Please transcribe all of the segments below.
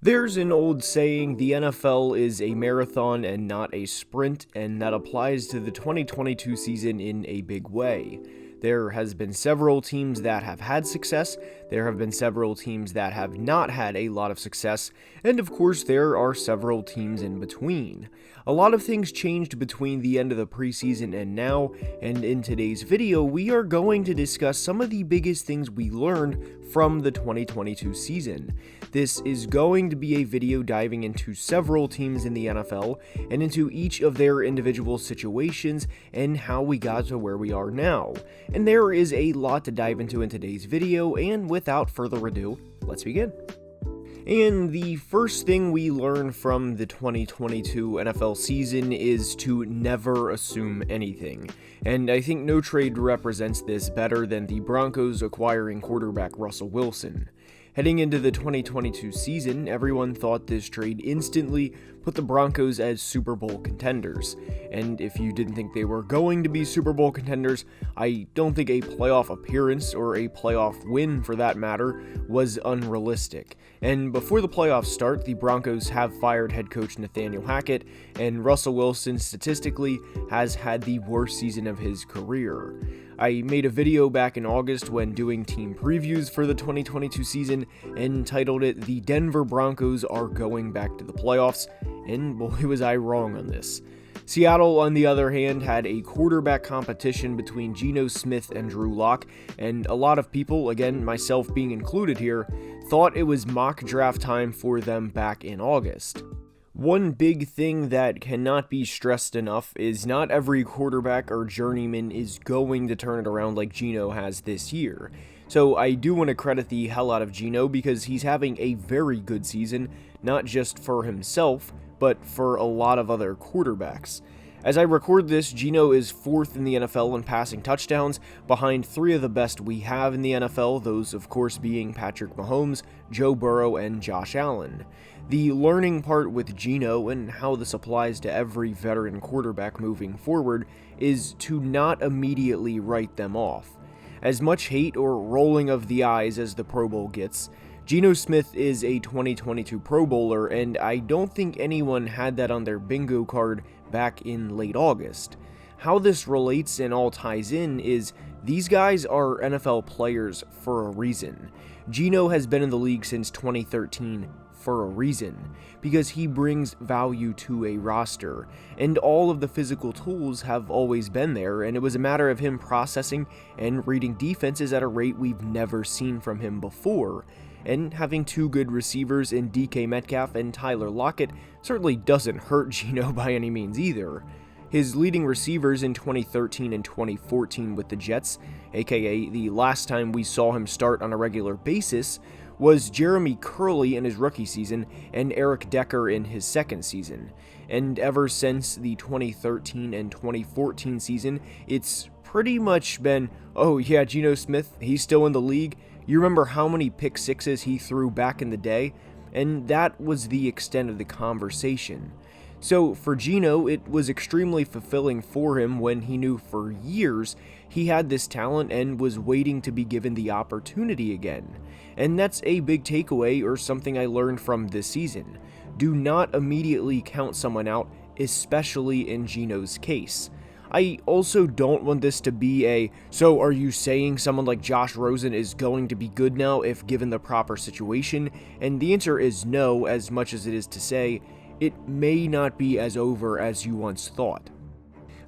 There's an old saying, the NFL is a marathon and not a sprint, and that applies to the 2022 season in a big way. There has been several teams that have had success, there have been several teams that have not had a lot of success, and of course there are several teams in between. A lot of things changed between the end of the preseason and now, and in today's video we are going to discuss some of the biggest things we learned from the 2022 season. This is going to be a video diving into several teams in the NFL and into each of their individual situations and how we got to where we are now. And there is a lot to dive into in today's video, and without further ado, let's begin. And the first thing we learn from the 2022 NFL season is to never assume anything. And I think no trade represents this better than the Broncos acquiring quarterback Russell Wilson. Heading into the 2022 season, everyone thought this trade instantly put the Broncos as Super Bowl contenders. And if you didn't think they were going to be Super Bowl contenders, I don't think a playoff appearance, or a playoff win for that matter, was unrealistic. And before the playoffs start, the Broncos have fired head coach Nathaniel Hackett, and Russell Wilson statistically has had the worst season of his career. I made a video back in August when doing team previews for the 2022 season and titled it "The Denver Broncos Are Going Back to the Playoffs," and boy was I wrong on this. Seattle, on the other hand, had a quarterback competition between Geno Smith and Drew Lock, and a lot of people, again myself being included here, thought it was mock draft time for them back in August. One big thing that cannot be stressed enough is not every quarterback or journeyman is going to turn it around like Geno has this year. So I do want to credit the hell out of Geno because he's having a very good season, not just for himself, but for a lot of other quarterbacks. As I record this, Geno is 4th in the NFL in passing touchdowns, behind 3 of the best we have in the NFL, those of course being Patrick Mahomes, Joe Burrow, and Josh Allen. The learning part with Geno, and how this applies to every veteran quarterback moving forward, is to not immediately write them off. As much hate or rolling of the eyes as the Pro Bowl gets, Geno Smith is a 2022 Pro Bowler, and I don't think anyone had that on their bingo card back in late August. How this relates and all ties in is these guys are NFL players for a reason. Geno has been in the league since 2013 for a reason, because he brings value to a roster, and all of the physical tools have always been there, and it was a matter of him processing and reading defenses at a rate we've never seen from him before. And having 2 good receivers in DK Metcalf and Tyler Lockett certainly doesn't hurt Geno by any means either. His leading receivers in 2013 and 2014 with the Jets, aka the last time we saw him start on a regular basis, was Jeremy Curley in his rookie season and Eric Decker in his second season. And ever since the 2013 and 2014 season, it's pretty much been, oh yeah, Geno Smith, he's still in the league. You remember how many pick sixes he threw back in the day? And that was the extent of the conversation. So for Geno, it was extremely fulfilling for him when he knew for years he had this talent and was waiting to be given the opportunity again. And that's a big takeaway, or something I learned from this season. Do not immediately count someone out, especially in Geno's case. I also don't want this to be a, so are you saying someone like Josh Rosen is going to be good now if given the proper situation? And the answer is no, as much as it is to say, it may not be as over as you once thought.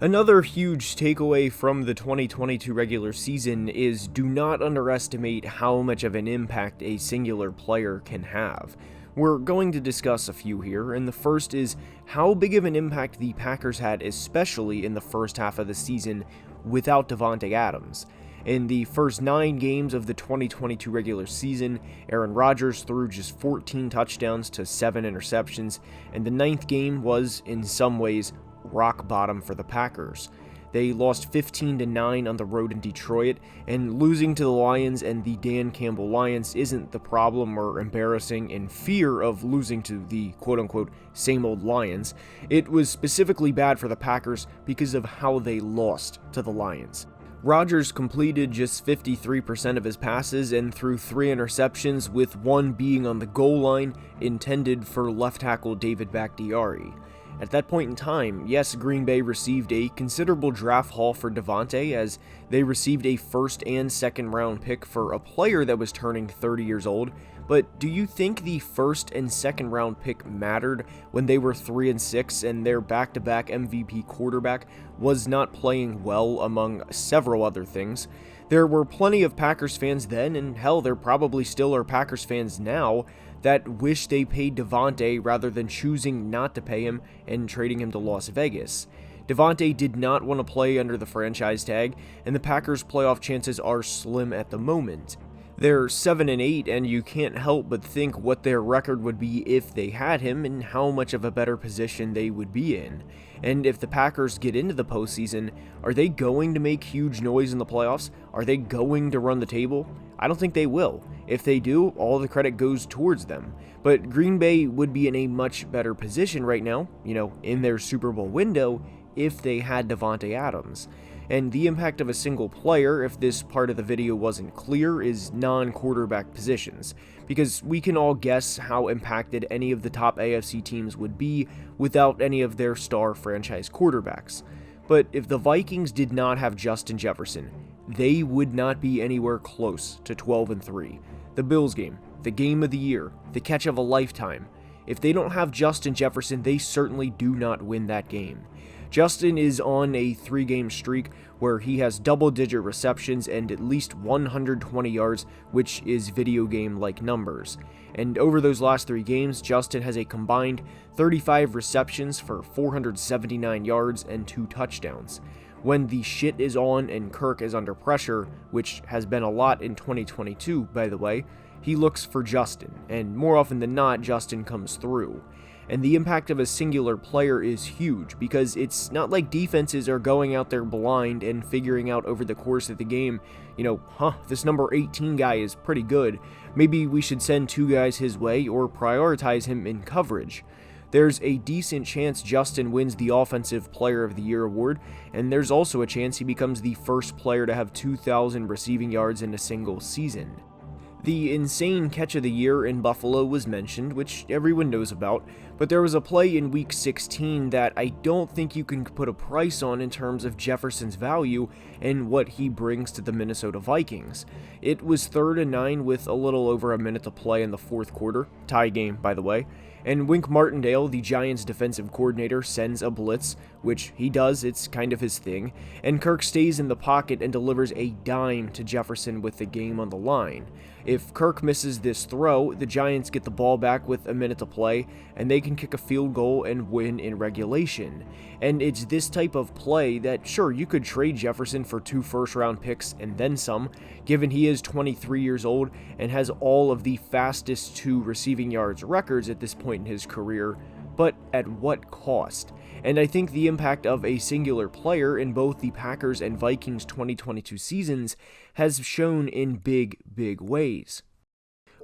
Another huge takeaway from the 2022 regular season is do not underestimate how much of an impact a singular player can have. We're going to discuss a few here, and the first is how big of an impact the Packers had, especially in the first half of the season, without Davante Adams. In the first 9 games of the 2022 regular season, Aaron Rodgers threw just 14 touchdowns to 7 interceptions, and the 9th game was, in some ways, rock bottom for the Packers. They lost 15-9 on the road in Detroit, and losing to the Lions and the Dan Campbell Lions isn't the problem or embarrassing in fear of losing to the quote-unquote same old Lions. It was specifically bad for the Packers because of how they lost to the Lions. Rodgers completed just 53% of his passes and threw 3 interceptions, with one being on the goal line intended for left tackle David Bakhtiari. At that point in time, yes, Green Bay received a considerable draft haul for Davante, as they received a first and second round pick for a player that was turning 30 years old. But do you think the first and second round pick mattered when they were 3-6 and their back-to-back MVP quarterback was not playing well, among several other things? There were plenty of Packers fans then, and hell, there probably still are Packers fans now, that wish they paid Davante rather than choosing not to pay him and trading him to Las Vegas. Davante did not want to play under the franchise tag, and the Packers' playoff chances are slim at the moment. They're 7-8, and you can't help but think what their record would be if they had him and how much of a better position they would be in. And if the Packers get into the postseason, are they going to make huge noise in the playoffs? Are they going to run the table? I don't think they will. If they do, all the credit goes towards them. But Green Bay would be in a much better position right now, in their Super Bowl window, if they had Davante Adams. And the impact of a single player, if this part of the video wasn't clear, is non-quarterback positions, because we can all guess how impacted any of the top AFC teams would be without any of their star franchise quarterbacks. But if the Vikings did not have Justin Jefferson, they would not be anywhere close to 12-3. The Bills game, the game of the year, the catch of a lifetime. If they don't have Justin Jefferson, they certainly do not win that game. Justin is on a 3-game streak where he has double-digit receptions and at least 120 yards, which is video game-like numbers. And over those last 3 games, Justin has a combined 35 receptions for 479 yards and 2 touchdowns. When the shit is on and Kirk is under pressure, which has been a lot in 2022, by the way, he looks for Justin, and more often than not, Justin comes through. And the impact of a singular player is huge, because it's not like defenses are going out there blind and figuring out over the course of the game, this number 18 guy is pretty good, maybe we should send 2 guys his way or prioritize him in coverage. There's a decent chance Justin wins the Offensive Player of the Year award, and there's also a chance he becomes the first player to have 2,000 receiving yards in a single season. The insane catch of the year in Buffalo was mentioned, which everyone knows about, but there was a play in Week 16 that I don't think you can put a price on in terms of Jefferson's value and what he brings to the Minnesota Vikings. It was 3rd and 9 with a little over a minute to play in the 4th quarter, tie game by the way, and Wink Martindale, the Giants' defensive coordinator, sends a blitz, which he does, it's kind of his thing, and Kirk stays in the pocket and delivers a dime to Jefferson with the game on the line. If Kirk misses this throw, the Giants get the ball back with a minute to play, and they can kick a field goal and win in regulation. And it's this type of play that, sure, you could trade Jefferson for 2 first-round picks and then some, given he is 23 years old and has all of the fastest 2 receiving yards records at this point in his career, but at what cost? And I think the impact of a singular player in both the Packers and Vikings 2022 seasons has shown in big ways.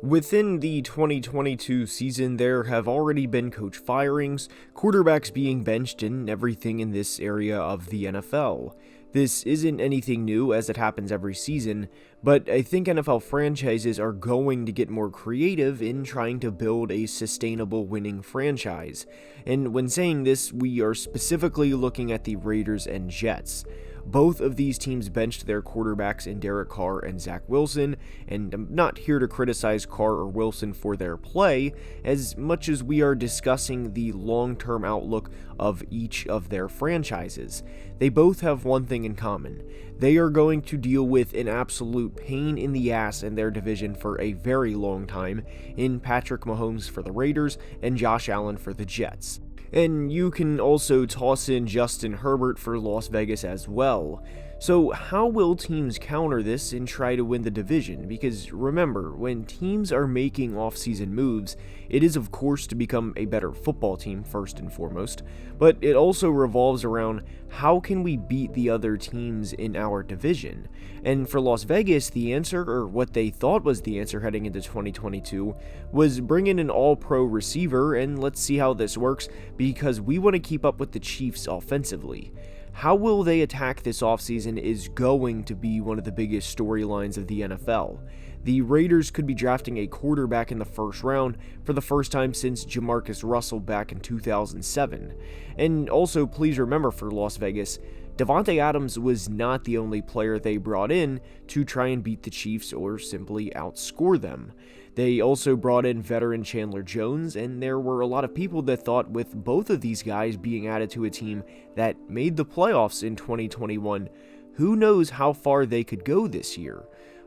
Within the 2022 season, there have already been coach firings, quarterbacks being benched, and everything in this area of the NFL. This isn't anything new, as it happens every season, but I think NFL franchises are going to get more creative in trying to build a sustainable winning franchise. And when saying this, we are specifically looking at the Raiders and Jets. Both of these teams benched their quarterbacks in Derek Carr and Zach Wilson, and I'm not here to criticize Carr or Wilson for their play, as much as we are discussing the long-term outlook of each of their franchises. They both have one thing in common. They are going to deal with an absolute pain in the ass in their division for a very long time, in Patrick Mahomes for the Raiders and Josh Allen for the Jets. And you can also toss in Justin Herbert for Las Vegas as well. So how will teams counter this and try to win the division? Because remember, when teams are making offseason moves, it is of course to become a better football team first and foremost, but it also revolves around how can we beat the other teams in our division? And for Las Vegas, the answer, or what they thought was the answer heading into 2022, was bring in an all-pro receiver and let's see how this works, because we want to keep up with the Chiefs offensively. How will they attack this offseason is going to be one of the biggest storylines of the NFL. The Raiders could be drafting a quarterback in the first round for the first time since Jamarcus Russell back in 2007. And also, please remember for Las Vegas, Davante Adams was not the only player they brought in to try and beat the Chiefs or simply outscore them. They also brought in veteran Chandler Jones, and there were a lot of people that thought with both of these guys being added to a team that made the playoffs in 2021, who knows how far they could go this year.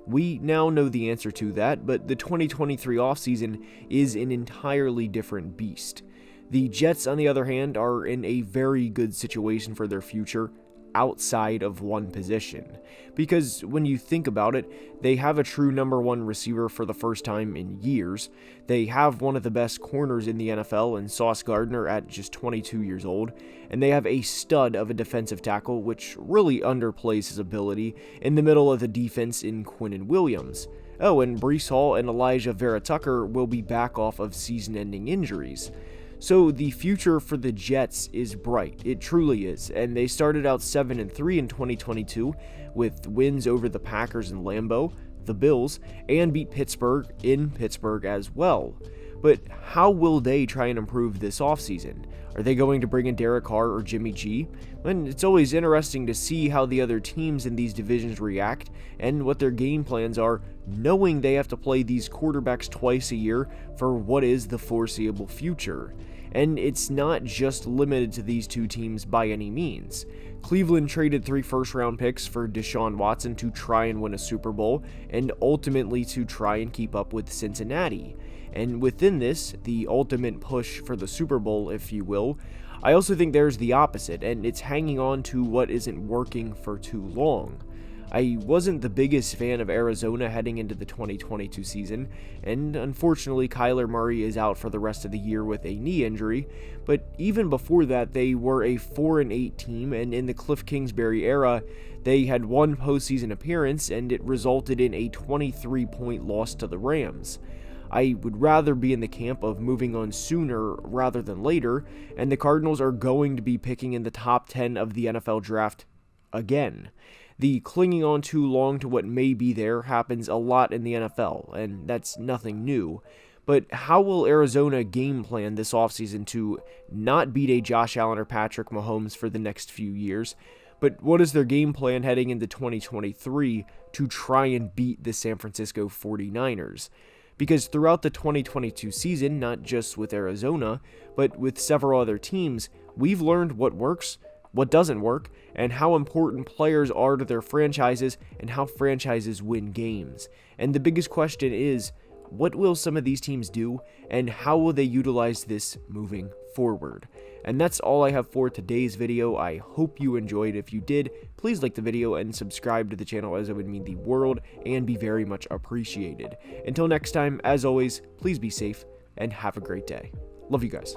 We now know the answer to that, but the 2023 offseason is an entirely different beast. The Jets, on the other hand, are in a very good situation for their future outside of one position. Because when you think about it, they have a true number one receiver for the first time in years. They have one of the best corners in the NFL in Sauce Gardner at just 22 years old. And they have a stud of a defensive tackle, which really underplays his ability, in the middle of the defense in Quinnen Williams. Oh, and Breece Hall and Elijah Vera Tucker will be back off of season-ending injuries. So the future for the Jets is bright, it truly is, and they started out 7-3 in 2022 with wins over the Packers in Lambeau, the Bills, and beat Pittsburgh in Pittsburgh as well. But how will they try and improve this offseason? Are they going to bring in Derek Carr or Jimmy G? And it's always interesting to see how the other teams in these divisions react and what their game plans are, knowing they have to play these quarterbacks twice a year for what is the foreseeable future. And it's not just limited to these two teams by any means. Cleveland traded 3 first-round picks for Deshaun Watson to try and win a Super Bowl, and ultimately to try and keep up with Cincinnati. And within this, the ultimate push for the Super Bowl, if you will, I also think there's the opposite, and it's hanging on to what isn't working for too long. I wasn't the biggest fan of Arizona heading into the 2022 season, and unfortunately Kyler Murray is out for the rest of the year with a knee injury, but even before that they were a 4-8 team, and in the Cliff Kingsbury era, they had one postseason appearance and it resulted in a 23-point loss to the Rams. I would rather be in the camp of moving on sooner rather than later, and the Cardinals are going to be picking in the top 10 of the NFL draft again. The clinging on too long to what may be there happens a lot in the NFL, and that's nothing new. But how will Arizona game plan this offseason to not beat a Josh Allen or Patrick Mahomes for the next few years, but what is their game plan heading into 2023 to try and beat the San Francisco 49ers? Because throughout the 2022 season, not just with Arizona, but with several other teams, we've learned what works, what doesn't work, and how important players are to their franchises and how franchises win games. And the biggest question is, what will some of these teams do, and how will they utilize this moving forward? And that's all I have for today's video. I hope you enjoyed. If you did, please like the video and subscribe to the channel, as it would mean the world and be very much appreciated. Until next time, as always, please be safe and have a great day. Love you guys.